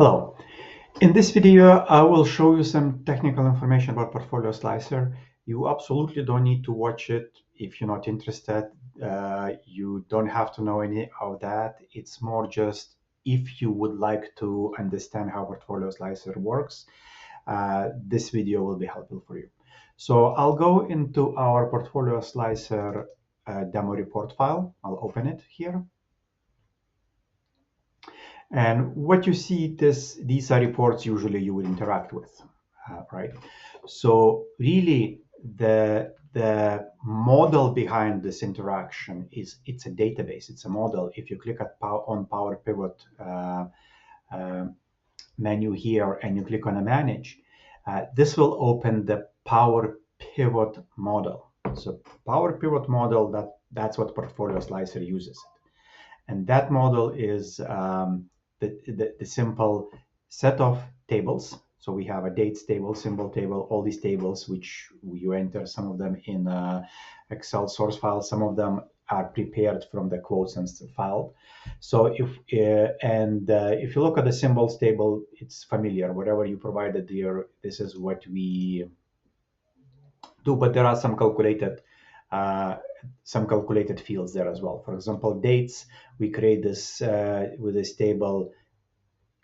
Hello. In this video, I will show you some technical information about Portfolio Slicer. You absolutely don't need to watch it if you're not interested. You don't have to know any of that. It's more just if you would like to understand how Portfolio Slicer works, this video will be helpful for you. So I'll go into our Portfolio Slicer demo report file. I'll open it here. And what you see, these are reports usually you will interact with, right? So really, the model behind this interaction is it's a database. It's a model. If you click on Power Pivot uh, menu here and you click on a Manage, this will open the Power Pivot model. So Power Pivot model, that's what Portfolio Slicer uses. And that model is the simple set of tables. So we have a dates table, symbol table, all these tables, which you enter some of them in Excel source file. Some of them are prepared from the quotes and file. So if you look at the symbols table, it's familiar. Whatever you provided there, this is what we do. But there are uh, some calculated fields there as well. For example, dates, we create this with this table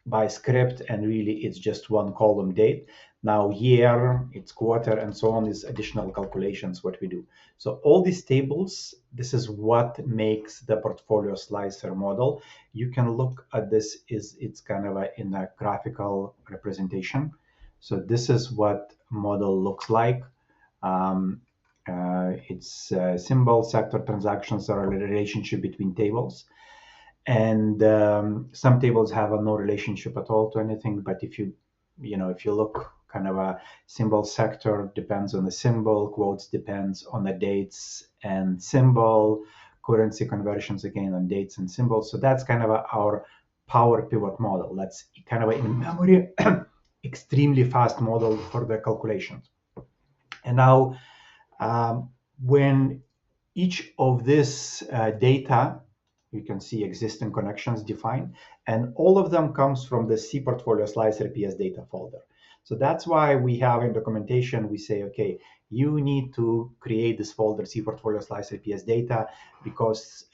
by script, and really it's just one column date. Now year, it's quarter, and so on is additional calculations what we do. So all these tables, this is what makes the Portfolio Slicer model. You can look at this, it's kind of in a graphical representation. So this is what model looks like. It's symbol, sector, transactions are a relationship between tables. And some tables have no relationship at all to anything. But if you look, kind of a symbol sector depends on the symbol, quotes depends on the dates and symbol, currency conversions again on dates and symbols. So that's kind of our Power Pivot model. That's kind of in memory, extremely fast model for the calculations. And now, when each of this data, you can see existing connections defined, and all of them comes from the C Portfolio Slicer PS data folder. So that's why we have in documentation, we say, okay, you need to create this folder, C Portfolio Slicer PS data, because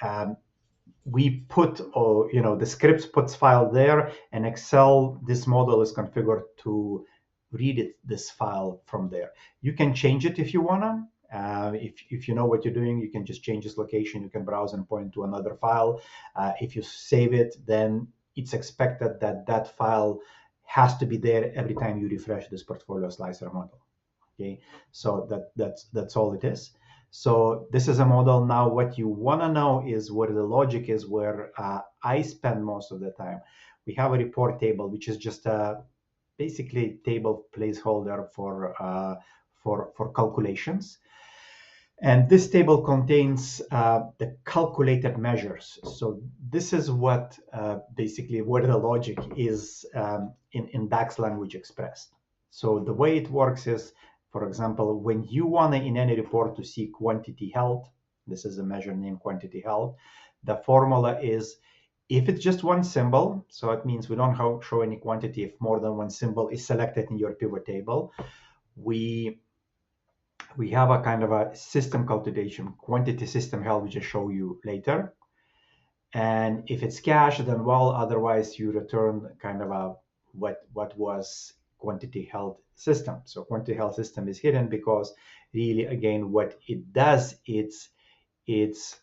we put, the scripts puts file there, and Excel, this model is configured to read this file from there. You can change it if you wanna. If you know what you're doing, you can just change this location. You can browse and point to another file. If you save it, then it's expected that that file has to be there every time you refresh this Portfolio Slicer model. Okay, so that's all it is. So this is a model. Now what you want to know is what the logic is, where I spend most of the time. We have a report table, which is just a basically table placeholder for calculations. And this table contains the calculated measures. So this is what basically where the logic is in DAX language expressed. So the way it works is, for example, when you want to, in any report, to see quantity held, this is a measure named quantity held, the formula is, if it's just one symbol, so it means we don't show any quantity if more than one symbol is selected in your pivot table, we have a kind of a system calculation, quantity system held, which I'll show you later. And if it's cash, then well, otherwise you return kind of a what was quantity held system. So quantity held system is hidden because really, again, what it does, it's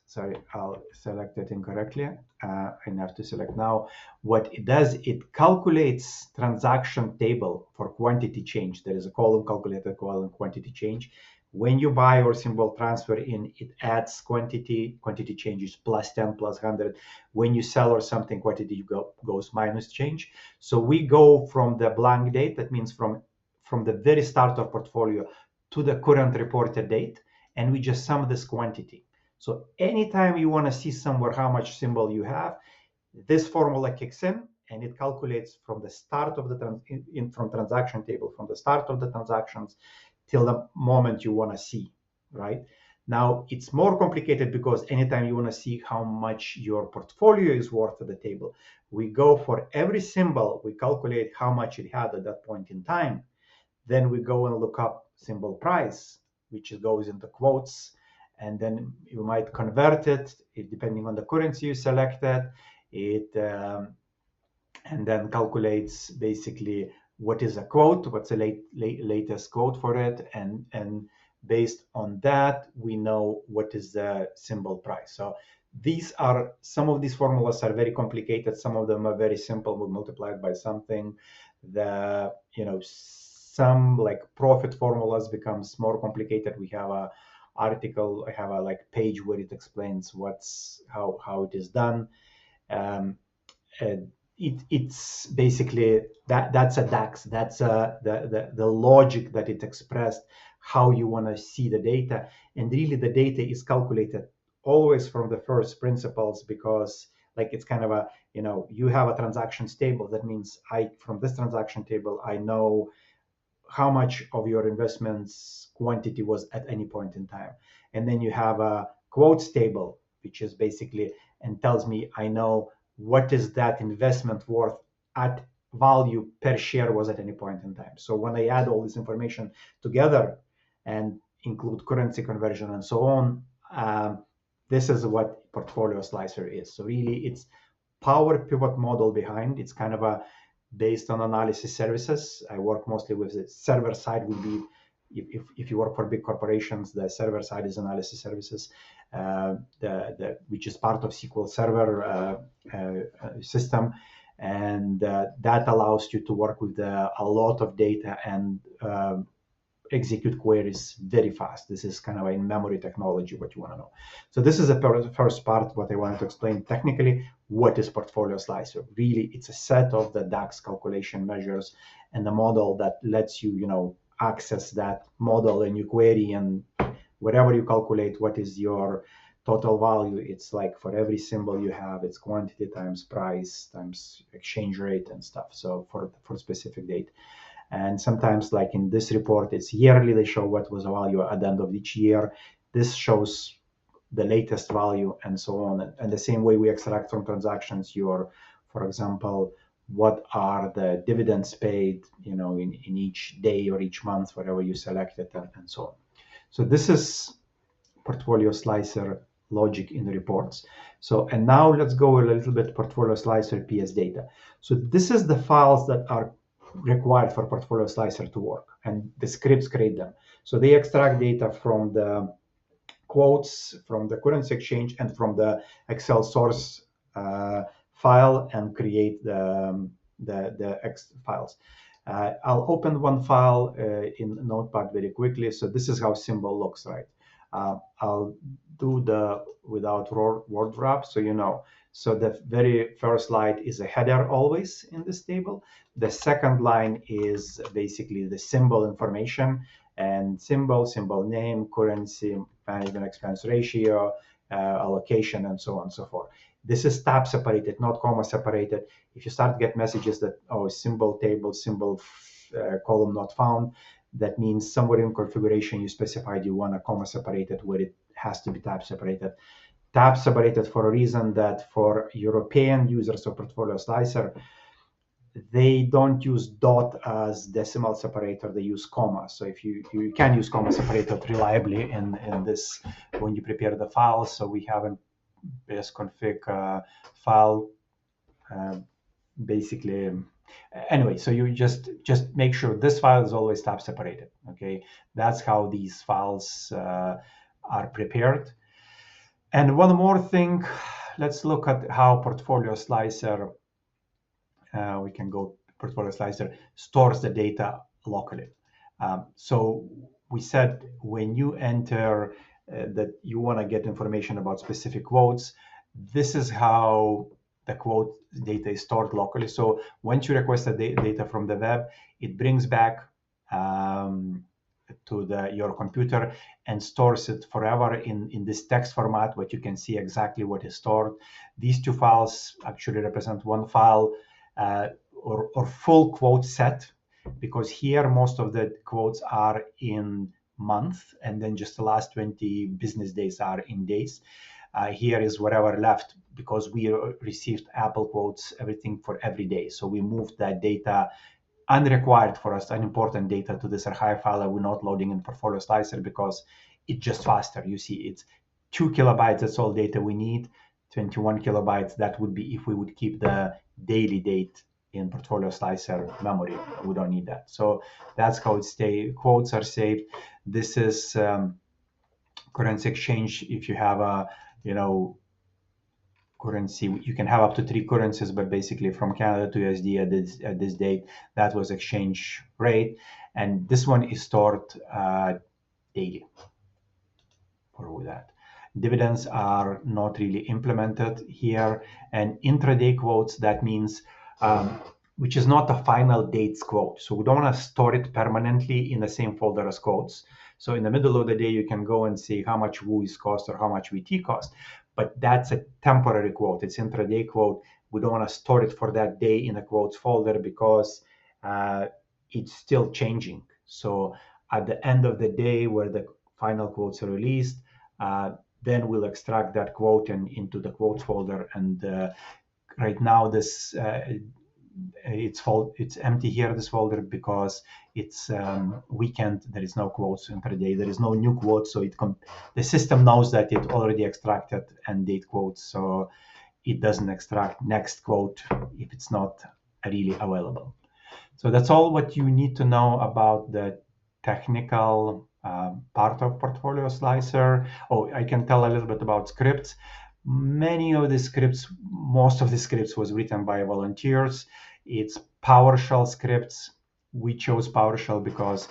sorry, I'll select it incorrectly. I have to select now. What it does, it calculates transaction table for quantity change. There is a column calculated column quantity change. When you buy or symbol transfer in, it adds quantity changes plus 10, plus 100. When you sell or something, quantity goes minus change. So we go from the blank date, that means from the very start of portfolio to the current reported date, and we just sum this quantity. So anytime you want to see somewhere how much symbol you have, this formula kicks in and it calculates from the start of the from transaction table, from the start of the transactions till the moment you want to see, right? Now it's more complicated because anytime you want to see how much your portfolio is worth at the table, we go for every symbol, we calculate how much it had at that point in time. Then we go and look up symbol price, which goes into quotes, and then you might convert it, depending on the currency you selected. And then calculates basically what is a quote, what's the latest quote for it, and based on that we know what is the symbol price. So some of these formulas are very complicated, some of them are very simple. We multiply it by something. Some like profit formulas becomes more complicated. We have a article, I have a like page where it explains how it is done. It's basically that's a DAX. That's the logic that it expressed, how you want to see the data. And really the data is calculated always from the first principles, because like it's kind of a, you have a transactions table. That means from this transaction table, I know how much of your investments quantity was at any point in time. And then you have a quotes table, which is basically, and tells me, I know what is that investment worth at value per share was at any point in time. So when I add all this information together and include currency conversion and so on, this is what Portfolio Slicer is. So really it's Power Pivot model behind. It's kind of a based on analysis services. I work mostly with the server side. Would be if you work for big corporations, the server side is analysis services, which is part of SQL Server system, and that allows you to work with a lot of data and execute queries very fast. This is kind of a in-memory technology, what you want to know. So this is the first part, what I wanted to explain technically. What is Portfolio Slicer? Really, it's a set of the DAX calculation measures and the model that lets you, access that model in your query, and whatever you calculate, what is your total value. It's like for every symbol you have, it's quantity times price times exchange rate and stuff. So for specific date. And sometimes, like in this report, it's yearly. They show what was the value at the end of each year. This shows the latest value and so on. And the same way we extract from transactions for example, what are the dividends paid, in each day or each month, whatever you selected, and so on. So this is Portfolio Slicer logic in the reports. So, and now let's go a little bit Portfolio Slicer PS data. So this is the files that are required for Portfolio Slicer to work, and the scripts create them. So they extract data from the quotes, from the currency exchange, and from the Excel source file, and create the X files. I'll open one file in Notepad very quickly. So this is how symbol looks, right? I'll do the without word wrap, so So the very first line is a header always in this table. The second line is basically the symbol information, and symbol name, currency, management expense ratio, allocation, and so on and so forth. This is tab separated, not comma separated. If you start to get messages that, symbol table, symbol column not found, that means somewhere in configuration you specified you want a comma separated where it has to be tab separated. Tab separated for a reason that for European users of Portfolio Slicer, they don't use dot as decimal separator, they use comma. So if you can use comma separator reliably in this when you prepare the file. So we have a bsconfig file basically. Anyway, so you just make sure this file is always tab separated. Okay, that's how these files are prepared. And one more thing, let's look at how Portfolio Slicer, we can go Portfolio Slicer, stores the data locally. So we said when you enter that you want to get information about specific quotes, this is how the quote data is stored locally. So once you request the data from the web, it brings back to your computer and stores it forever in this text format, where you can see exactly what is stored. These two files actually represent one file or full quote set, because here most of the quotes are in month, and then just the last 20 business days are in days. Here is whatever left, because we received Apple quotes, everything for every day. So we moved that data, unrequired for us, unimportant data, to this archive file that we're not loading in Portfolio Slicer because it's just faster. You see, it's 2 kilobytes, that's all data we need. 21 kilobytes, that would be if we would keep the daily date in Portfolio Slicer memory. We don't need that. So that's how it stays. Quotes are saved. This is currency exchange. If you have a, currency, you can have up to 3 currencies, but basically from Canada to USD at this date, that was exchange rate. And this one is stored daily for that. Dividends are not really implemented here. And intraday quotes, that means, which is not a final dates quote. So we don't want to store it permanently in the same folder as quotes. So in the middle of the day, you can go and see how much WUIs cost or how much VT cost. But that's a temporary quote. It's intraday quote. We don't want to store it for that day in a quotes folder because it's still changing. So at the end of the day, where the final quotes are released, then we'll extract that quote and into the quotes folder. And right now, this it's empty here, this folder, because it's weekend. There is no quotes intraday. There is no new quotes, so the system knows that it already extracted end date quotes, so it doesn't extract next quote if it's not really available. So that's all what you need to know about the technical part of Portfolio Slicer. Oh, I can tell a little bit about scripts. Many of the scripts, most of the scripts was written by volunteers. It's PowerShell scripts. We chose PowerShell because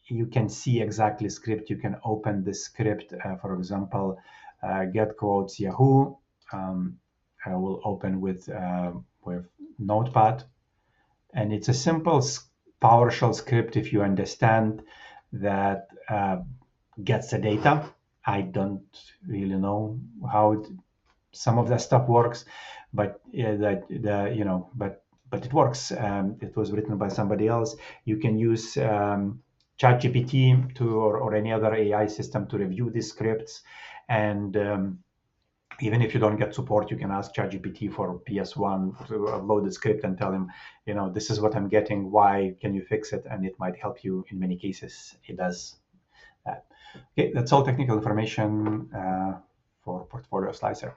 you can see exactly script. You can open the script, for example, get quotes Yahoo. I will open with Notepad. And it's a simple PowerShell script if you understand that gets the data. I don't really know how some of that stuff works, but but it works. It was written by somebody else. You can use ChatGPT or any other AI system to review these scripts, and even if you don't get support, you can ask ChatGPT for PS1 to upload the script and tell him, this is what I'm getting. Why can you fix it? And it might help you. In many cases, it does that. Okay, that's all technical information for Portfolio Slicer.